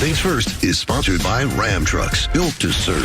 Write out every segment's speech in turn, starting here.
Things First is sponsored by Ram Trucks, built to serve.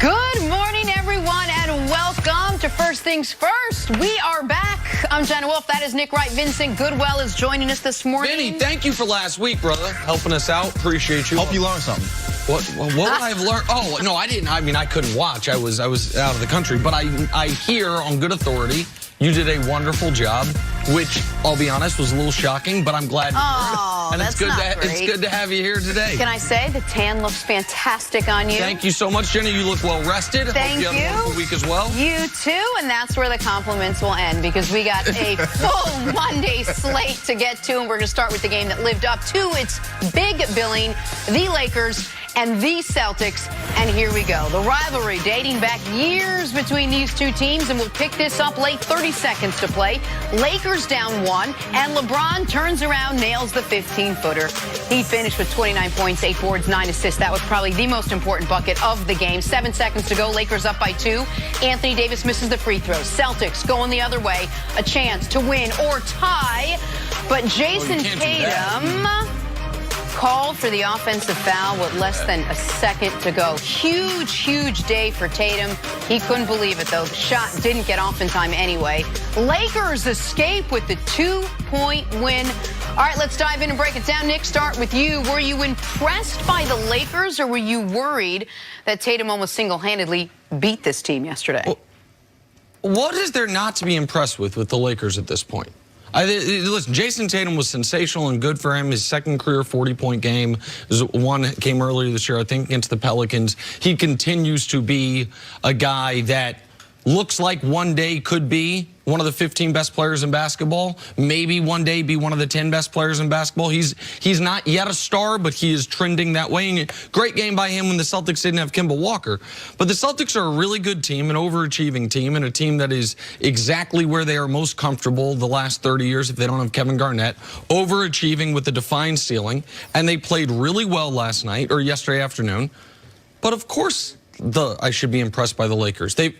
Good morning, everyone, and welcome to First Things First. We are back. I'm Jenna Wolf. That is Nick Wright. Vincent Goodwill is joining us this morning. Vinny, thank you for last week, brother. Helping us out. Appreciate you. Hope you learned something. What would I have learned? Oh, no, I didn't. I mean, I couldn't watch. I was out of the country. But I hear on good authority you did a wonderful job, which, I'll be honest, was a little shocking, but I'm glad. Oh, and that's not great. It's good to have you here today. Can I say the tan looks fantastic on you? Thank you so much, Jenna. You look well rested. Thank you. Hope you had a wonderful week as well. You too, and that's where the compliments will end because we got a full Monday slate to get to, and we're going to start with the game that lived up to its big billing, the Lakers and the Celtics. And here we go. The rivalry dating back years between these two teams, and we'll pick this up late. 30 seconds to play. Lakers down 1, and LeBron turns around, nails the 15-footer. He finished with 29 points, 8 boards, 9 assists. That was probably the most important bucket of the game. 7 seconds to go. Lakers up by 2. Anthony Davis misses the free throw. Celtics going the other way. A chance to win or tie. But Jason Tatum called for the offensive foul with less than a second to go. Huge day for Tatum. He couldn't believe it, though. The shot didn't get off in time anyway. Lakers escape with the 2-point win. All right, let's dive in and break it down. Nick, start with you. Were you impressed by the Lakers, or were you worried that Tatum almost single-handedly beat this team yesterday? Well, what is there not to be impressed with the Lakers at this point? Listen, Jason Tatum was sensational and good for him. His second career 40-point game. One came earlier this year, I think, against the Pelicans. He continues to be a guy that looks like one day could be one of the 15 best players in basketball, maybe one day be one of the 10 best players in basketball. He's not yet a star, but he is trending that way. And great game by him when the Celtics didn't have Kemba Walker. But the Celtics are a really good team, an overachieving team, and a team that is exactly where they are most comfortable the last 30 years if they don't have Kevin Garnett, overachieving with a defined ceiling. And they played really well last night, or yesterday afternoon. But of course, I should be impressed by the Lakers. They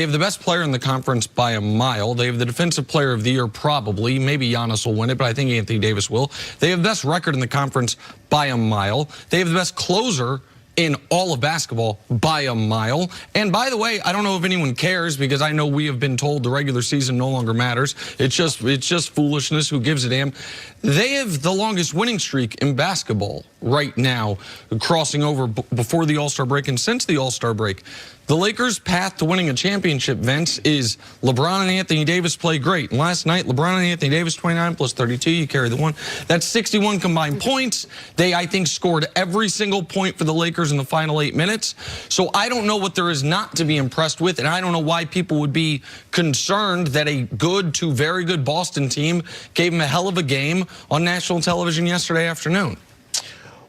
have the best player in the conference by a mile. They have the defensive player of the year probably. Maybe Giannis will win it, but I think Anthony Davis will. They have the best record in the conference by a mile. They have the best closer in all of basketball by a mile. And by the way, I don't know if anyone cares because I know we have been told the regular season no longer matters. It's just foolishness. Who gives a damn? They have the longest winning streak in basketball right now, crossing over before the All-Star break and since the All-Star break. The Lakers' path to winning a championship, Vince, is LeBron and Anthony Davis play great. And last night, LeBron and Anthony Davis, 29 plus 32, you carry the one. That's 61 combined points. They, I think, scored every single point for the Lakers in the final 8 minutes. So I don't know what there is not to be impressed with, and I don't know why people would be concerned that a good to very good Boston team gave them a hell of a game on national television yesterday afternoon.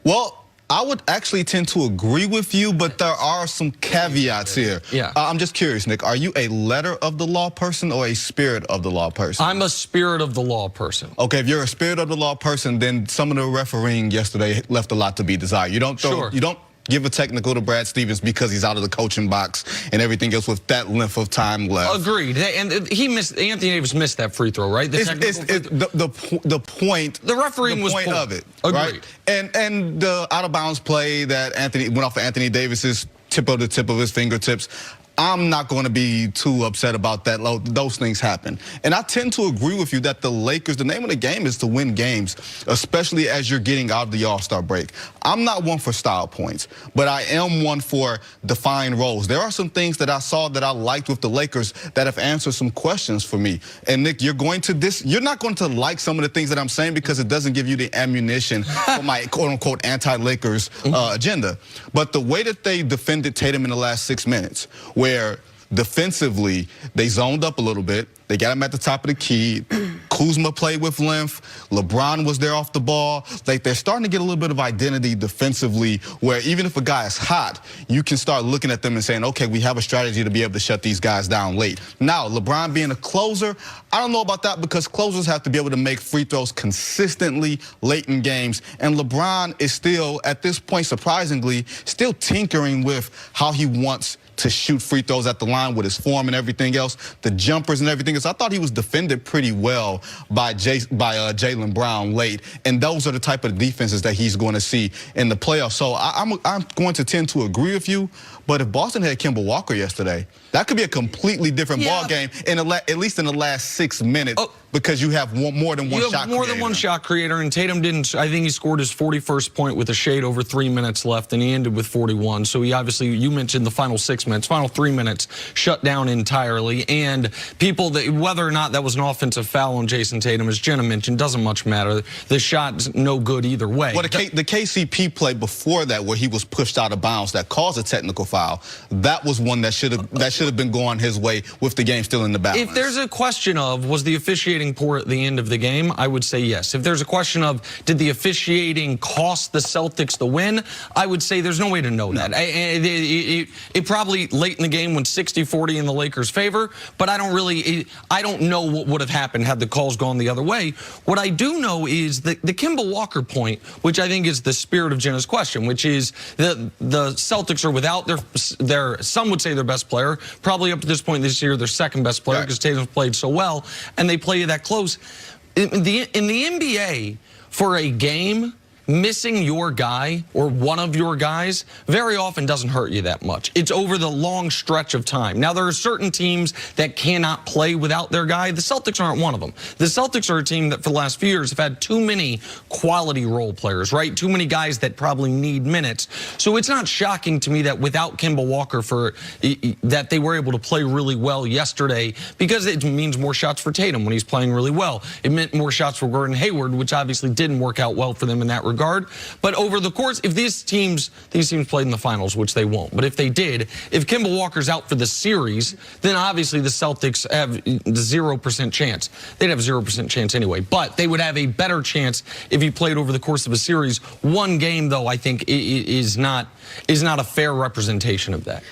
Well, I would actually tend to agree with you, but there are some caveats here. Yeah. I'm just curious, Nick, are you a letter of the law person or a spirit of the law person? I'm a spirit of the law person. Okay, if you're a spirit of the law person, then some of the refereeing yesterday left a lot to be desired. You don't give a technical to Brad Stevens because he's out of the coaching box and everything else with that length of time left. Agreed. And Anthony Davis missed that free throw, right? The point. The refereeing was point of it. Agreed. Right? And the out of bounds play that went off of Anthony Davis's tip of his fingertips. I'm not going to be too upset about that. Those things happen. And I tend to agree with you that the Lakers, the name of the game is to win games, especially as you're getting out of the All-Star break. I'm not one for style points, but I am one for defined roles. There are some things that I saw that I liked with the Lakers that have answered some questions for me. And Nick, you're not going to like some of the things that I'm saying because it doesn't give you the ammunition for my quote-unquote anti-Lakers agenda. But the way that they defended Tatum in the last 6 minutes, where defensively they zoned up a little bit, they got him at the top of the key. Kuzma played with length. LeBron was there off the ball. Like, they're starting to get a little bit of identity defensively where even if a guy is hot, you can start looking at them and saying, okay, we have a strategy to be able to shut these guys down late. Now, LeBron being a closer, I don't know about that because closers have to be able to make free throws consistently late in games. And LeBron is still, at this point, surprisingly, still tinkering with how he wants to shoot free throws at the line with his form and everything else, the jumpers and everything else. I thought he was defended pretty well by Jaylen Brown late, and those are the type of defenses that he's going to see in the playoffs. So I'm going to tend to agree with you, but if Boston had Kemba Walker yesterday, that could be a completely different ball game at least in the last 6 minutes, because you have more than one shot creator. More than one shot creator, and Tatum didn't. I think he scored his 41st point with a shade over 3 minutes left, and he ended with 41. So he obviously, you mentioned the final 6 minutes, final 3 minutes, shut down entirely. And people, whether or not that was an offensive foul on Jason Tatum, as Jenna mentioned, doesn't much matter. The shot's no good either way. Well, the KCP play before that, where he was pushed out of bounds, that caused a technical foul, that was one that should have been going his way with the game still in the balance. If there's a question of, was the officiating poor at the end of the game, I would say yes. If there's a question of, did the officiating cost the Celtics the win, I would say there's no way to know that. It probably late in the game went 60-40 in the Lakers' favor, but I don't know what would have happened had the calls gone the other way. What I do know is the Kemba Walker point, which I think is the spirit of Jenna's question, which is the Celtics are without their some would say their best player, probably up to this point this year, their second best player, because Tatum's played so well, and they play that close. In the NBA, for a game, missing your guy or one of your guys very often doesn't hurt you that much. It's over the long stretch of time. Now, there are certain teams that cannot play without their guy. The Celtics aren't one of them. The Celtics are a team that for the last few years have had too many quality role players, right? Too many guys that probably need minutes. So it's not shocking to me that without Kemba Walker that they were able to play really well yesterday, because it means more shots for Tatum when he's playing really well. It meant more shots for Gordon Hayward, which obviously didn't work out well for them in that regard. But over the course, if these teams played in the finals, which they won't, but if they did, if Kemba Walker's out for the series, then obviously the Celtics have 0% chance. They'd have 0% chance anyway, but they would have a better chance if he played over the course of a series. One game, though, I think is not a fair representation of that.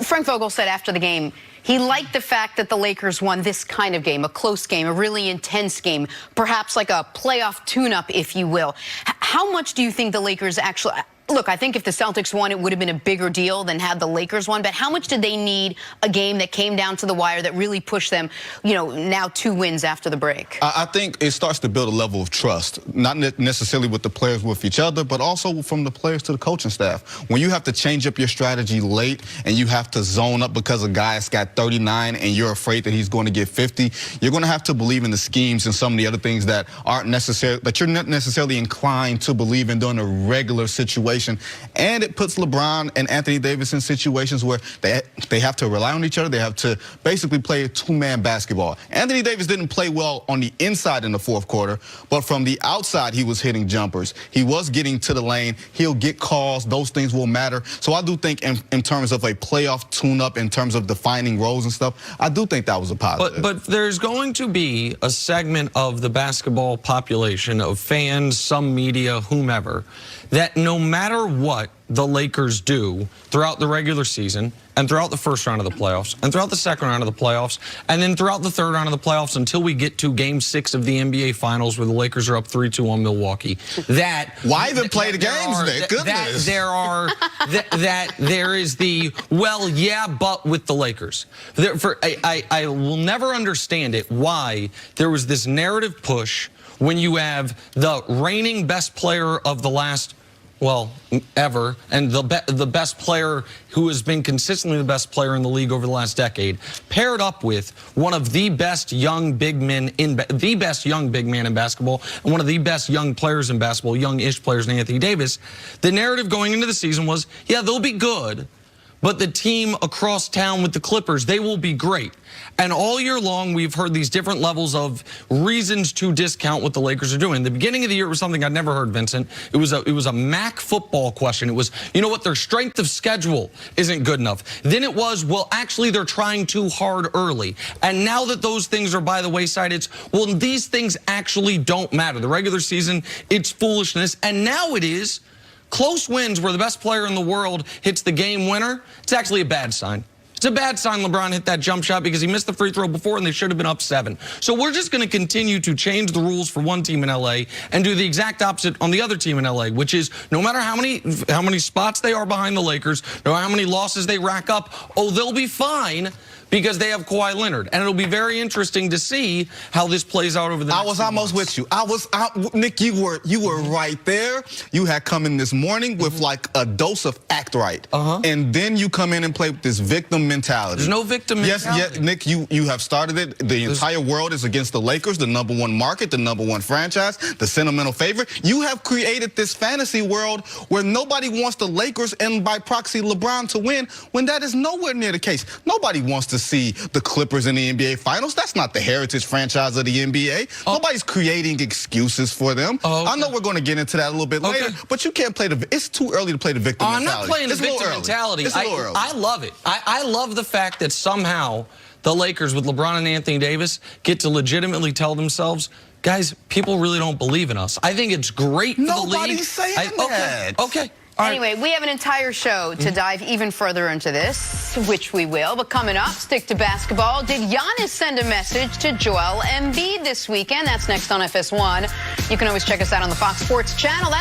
Frank Vogel said after the game, he liked the fact that the Lakers won this kind of game, a close game, a really intense game, perhaps like a playoff tune-up, if you will. How much do you think the Lakers actually... Look, I think if the Celtics won, it would have been a bigger deal than had the Lakers won. But how much did they need a game that came down to the wire that really pushed them, now 2 wins after the break? I think it starts to build a level of trust, not necessarily with the players with each other, but also from the players to the coaching staff. When you have to change up your strategy late and you have to zone up because a guy's got 39 and you're afraid that he's going to get 50, you're going to have to believe in the schemes and some of the other things that you're not necessarily inclined to believe in during a regular situation. And it puts LeBron and Anthony Davis in situations where they have to rely on each other. They have to basically play a two-man basketball. Anthony Davis didn't play well on the inside in the fourth quarter, but from the outside, he was hitting jumpers. He was getting to the lane. He'll get calls. Those things will matter. So I do think in terms of a playoff tune-up, in terms of defining roles and stuff, I do think that was a positive. But there's going to be a segment of the basketball population, of fans, some media, whomever, that no matter what the Lakers do throughout the regular season and throughout the first round of the playoffs and throughout the second round of the playoffs and then throughout the third round of the playoffs until we get to Game 6 of the NBA Finals where the Lakers are up 3-2 on Milwaukee, why even play the games, Nick? Goodness. That there is the, well, yeah, but with the Lakers. I will never understand it, why there was this narrative push when you have the reigning best player of the last, well, ever, and the best player who has been consistently the best player in the league over the last decade, paired up with one of the best young big men in basketball, and one of the best young players in basketball, young-ish players in Anthony Davis. The narrative going into the season was, yeah, they'll be good, but the team across town with the Clippers, they will be great. And all year long, we've heard these different levels of reasons to discount what the Lakers are doing. In the beginning of the year, it was something I'd never heard, Vincent. It was a MAC football question. It was, you know what, their strength of schedule isn't good enough. Then it was, well, actually, they're trying too hard early. And now that those things are by the wayside, it's, well, these things actually don't matter. The regular season, it's foolishness. And now it is close wins where the best player in the world hits the game winner. It's actually a bad sign. It's a bad sign LeBron hit that jump shot because he missed the free throw before and they should have been up 7. So we're just going to continue to change the rules for one team in LA and do the exact opposite on the other team in LA, which is no matter how many spots they are behind the Lakers, no matter how many losses they rack up, oh, they'll be fine because they have Kawhi Leonard. And it'll be very interesting to see how this plays out over the next I was few almost months. with you. Nick, you were right there. You had come in this morning with like a dose of act right. And then you come in and play with this victim mentality. There's no victim mentality. Yes, Nick, you have started it. The entire world is against the Lakers, the #1 market, the #1 franchise, the sentimental favorite. You have created this fantasy world where nobody wants the Lakers and by proxy LeBron to win when that is nowhere near the case. Nobody wants to see the Clippers in the NBA Finals. That's not the heritage franchise of the NBA. Nobody's creating excuses for them. I know we're going to get into that a little bit later, but you can't play it's too early to play the victim mentality. I'm not playing the victim mentality. It's a little early. I love it. I love the fact that somehow the Lakers with LeBron and Anthony Davis get to legitimately tell themselves, guys, people really don't believe in us. I think it's great for the league. Nobody's saying that. Okay. Anyway, we have an entire show to dive even further into this, which we will. But coming up, stick to basketball. Did Giannis send a message to Joel Embiid this weekend? That's next on FS1. You can always check us out on the Fox Sports channel.